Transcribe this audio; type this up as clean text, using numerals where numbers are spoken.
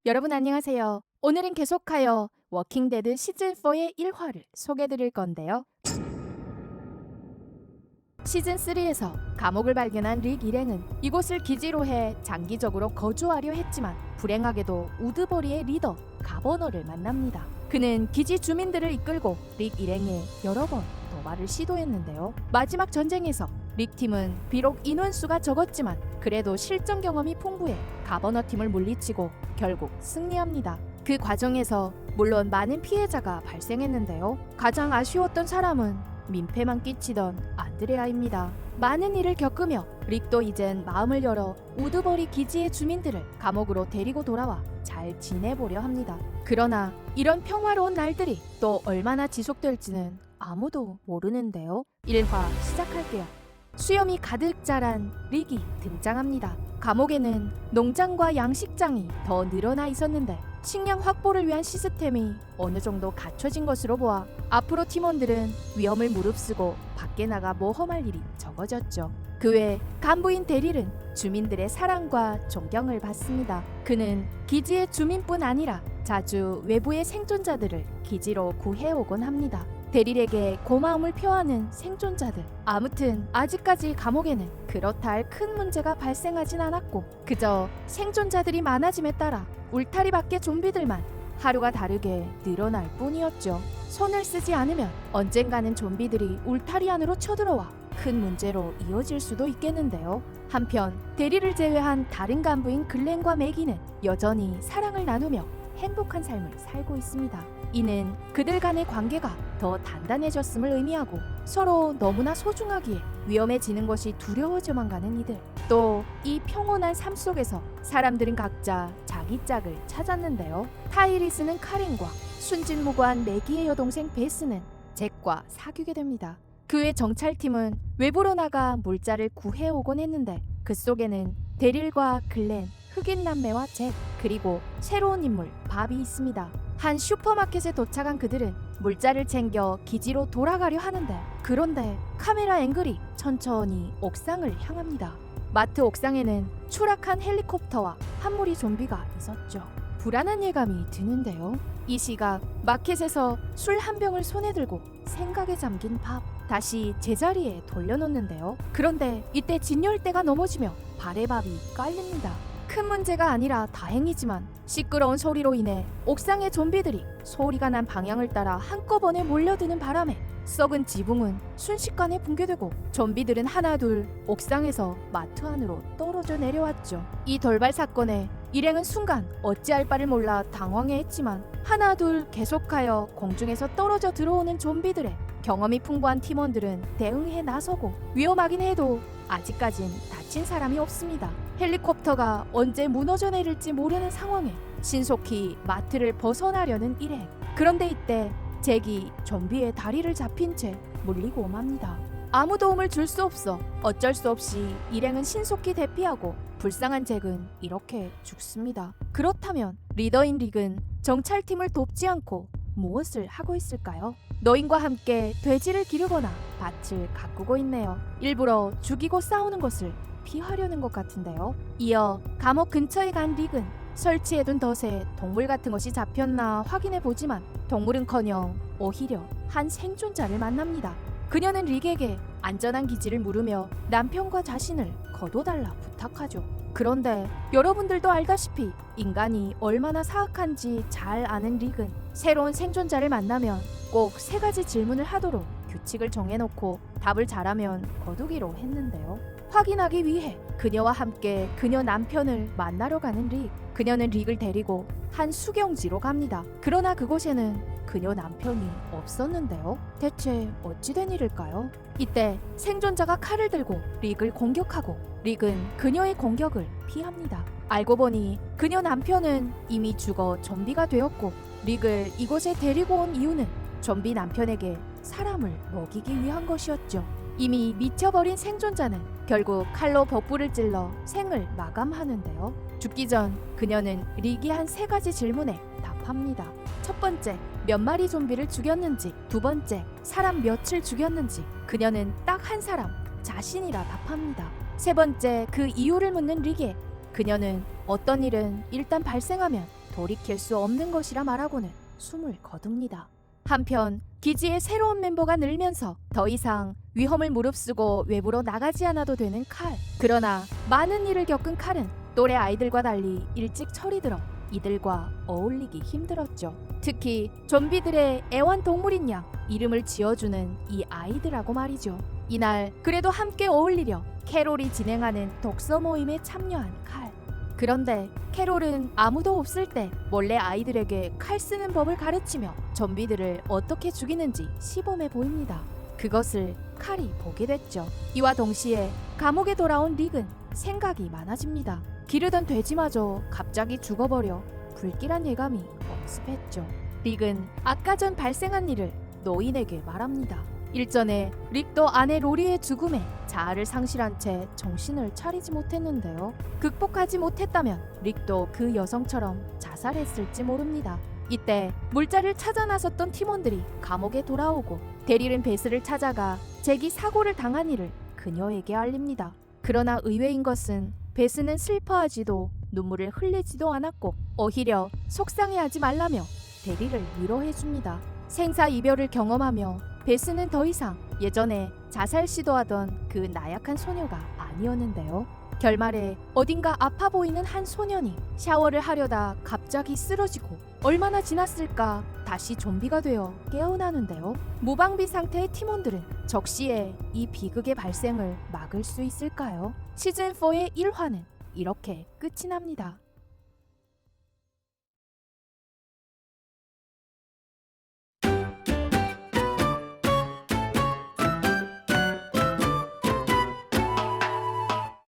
여러분 안녕하세요. 오늘은 계속하여 워킹데드 시즌4의 1화를 소개드릴 건데요. 시즌3에서 감옥을 발견한 릭 일행은 이곳을 기지로 해 장기적으로 거주하려 했지만 불행하게도 우드버리의 리더 가버너를 만납니다. 그는 기지 주민들을 이끌고 릭 일행에 여러 번 도발을 시도했는데요. 마지막 전쟁에서 릭 팀은 비록 인원수가 적었지만 그래도 실전 경험이 풍부해 가버너 팀을 물리치고 결국 승리합니다. 그 과정에서 물론 많은 피해자가 발생했는데요. 가장 아쉬웠던 사람은 민폐만 끼치던 안드레아입니다. 많은 일을 겪으며 릭도 이젠 마음을 열어 우드버리 기지의 주민들을 감옥으로 데리고 돌아와 잘 지내보려 합니다. 그러나 이런 평화로운 날들이 또 얼마나 지속될지는 아무도 모르는데요. 1화 시작할게요. 수염이 가득 자란 릭이 등장합니다. 감옥에는 농장과 양식장이 더 늘어나 있었는데 식량 확보를 위한 시스템이 어느 정도 갖춰진 것으로 보아 앞으로 팀원들은 위험을 무릅쓰고 밖에 나가 모험할 일이 적어졌죠. 그 외 간부인 데릴은 주민들의 사랑과 존경을 받습니다. 그는 기지의 주민뿐 아니라 자주 외부의 생존자들을 기지로 구해오곤 합니다. 데릴에게 고마움을 표하는 생존자들. 아무튼 아직까지 감옥에는 그렇다 할 큰 문제가 발생하진 않았고 그저 생존자들이 많아짐에 따라 울타리 밖의 좀비들만 하루가 다르게 늘어날 뿐이었죠. 손을 쓰지 않으면 언젠가는 좀비들이 울타리 안으로 쳐들어와 큰 문제로 이어질 수도 있겠는데요. 한편 데릴을 제외한 다른 간부인 글렌과 매기는 여전히 사랑을 나누며 행복한 삶을 살고 있습니다. 이는 그들 간의 관계가 더 단단해졌음을 의미하고 서로 너무나 소중하기에 위험해지는 것이 두려워져만 가는 이들. 또 이 평온한 삶 속에서 사람들은 각자 자기 짝을 찾았는데요. 타이리스는 카렌과 순진무구한 매기의 여동생 베스는 잭과 사귀게 됩니다. 그의 정찰팀은 외부로 나가 물자를 구해오곤 했는데 그 속에는 데릴과 글렌, 흑인 남매와 잭, 그리고 새로운 인물 밥이 있습니다. 한 슈퍼마켓에 도착한 그들은 물자를 챙겨 기지로 돌아가려 하는데 그런데 카메라 앵글이 천천히 옥상을 향합니다. 마트 옥상에는 추락한 헬리콥터와 한 무리 좀비가 있었죠. 불안한 예감이 드는데요. 이 시각 마켓에서 술 한 병을 손에 들고 생각에 잠긴 밥 다시 제자리에 돌려놓는데요. 그런데 이때 진열대가 넘어지며 발에 밥이 깔립니다. 큰 문제가 아니라 다행이지만 시끄러운 소리로 인해 옥상의 좀비들이 소리가 난 방향을 따라 한꺼번에 몰려드는 바람에 썩은 지붕은 순식간에 붕괴되고 좀비들은 하나둘 옥상에서 마트 안으로 떨어져 내려왔죠. 이 돌발 사건에 일행은 순간 어찌할 바를 몰라 당황해했지만 하나둘 계속하여 공중에서 떨어져 들어오는 좀비들의 경험이 풍부한 팀원들은 대응해 나서고 위험하긴 해도 아직까진 다친 사람이 없습니다. 헬리콥터가 언제 무너져 내릴지 모르는 상황에 신속히 마트를 벗어나려는 일행. 그런데 이때 잭이 좀비의 다리를 잡힌 채 물리고 맙니다. 아무 도움을 줄 수 없어 어쩔 수 없이 일행은 신속히 대피하고 불쌍한 잭은 이렇게 죽습니다. 그렇다면 리더인 릭은 정찰팀을 돕지 않고 무엇을 하고 있을까요? 노인과 함께 돼지를 기르거나 밭을 가꾸고 있네요. 일부러 죽이고 싸우는 것을 피하려는 것 같은데요. 이어 감옥 근처에 간 릭은 설치해둔 덫에 동물 같은 것이 잡혔나 확인해보지만 동물은커녕 오히려 한 생존자를 만납니다. 그녀는 릭에게 안전한 기지를 물으며 남편과 자신을 거둬달라 부탁하죠. 그런데 여러분들도 알다시피 인간이 얼마나 사악한지 잘 아는 릭은 새로운 생존자를 만나면 꼭 3가지 질문을 하도록 규칙을 정해놓고 답을 잘하면 거두기로 했는데요. 확인하기 위해 그녀와 함께 그녀 남편을 만나러 가는 릭. 그녀는 릭을 데리고 한 수경지로 갑니다. 그러나 그곳에는 그녀 남편이 없었는데요. 대체 어찌된 일일까요? 이때 생존자가 칼을 들고 릭을 공격하고 릭은 그녀의 공격을 피합니다. 알고 보니 그녀 남편은 이미 죽어 좀비가 되었고 릭을 이곳에 데리고 온 이유는 좀비 남편에게 사람을 먹이기 위한 것이었죠. 이미 미쳐버린 생존자는 결국 칼로 벅부를 찔러 생을 마감하는데요. 죽기 전 그녀는 릭이 한 3가지 질문에 답합니다. 첫 번째, 몇 마리 좀비를 죽였는지, 두 번째, 사람 몇을 죽였는지. 그녀는 딱 한 사람, 자신이라 답합니다. 세 번째, 그 이유를 묻는 릭에 그녀는 어떤 일은 일단 발생하면 돌이킬 수 없는 것이라 말하고는 숨을 거둡니다. 한편 기지의 새로운 멤버가 늘면서 더 이상 위험을 무릅쓰고 외부로 나가지 않아도 되는 칼. 그러나 많은 일을 겪은 칼은 또래 아이들과 달리 일찍 철이 들어 이들과 어울리기 힘들었죠. 특히 좀비들의 애완동물인 양 이름을 지어주는 이 아이들하고 말이죠. 이날 그래도 함께 어울리려 캐롤이 진행하는 독서 모임에 참여한 칼. 그런데 캐롤은 아무도 없을 때 몰래 아이들에게 칼 쓰는 법을 가르치며 좀비들을 어떻게 죽이는지 시범해 보입니다. 그것을 칼이 보게 됐죠. 이와 동시에 감옥에 돌아온 릭은 생각이 많아집니다. 기르던 돼지마저 갑자기 죽어버려 불길한 예감이 엄습했죠. 릭은 아까 전 발생한 일을 노인에게 말합니다. 일전에 릭도 아내 로리의 죽음에 자아를 상실한 채 정신을 차리지 못했는데요. 극복하지 못했다면 릭도 그 여성처럼 자살했을지 모릅니다. 이때 물자를 찾아 나섰던 팀원들이 감옥에 돌아오고 데릴은 베스를 찾아가 잭이 사고를 당한 일을 그녀에게 알립니다. 그러나 의외인 것은 베스는 슬퍼하지도 눈물을 흘리지도 않았고 오히려 속상해하지 말라며 데릴을 위로해줍니다. 생사 이별을 경험하며 베스는 더 이상 예전에 자살 시도하던 그 나약한 소녀가 아니었는데요. 결말에 어딘가 아파 보이는 한 소년이 샤워를 하려다 갑자기 쓰러지고 얼마나 지났을까 다시 좀비가 되어 깨어나는데요. 무방비 상태의 팀원들은 적시에 이 비극의 발생을 막을 수 있을까요? 시즌4의 1화는 이렇게 끝이 납니다.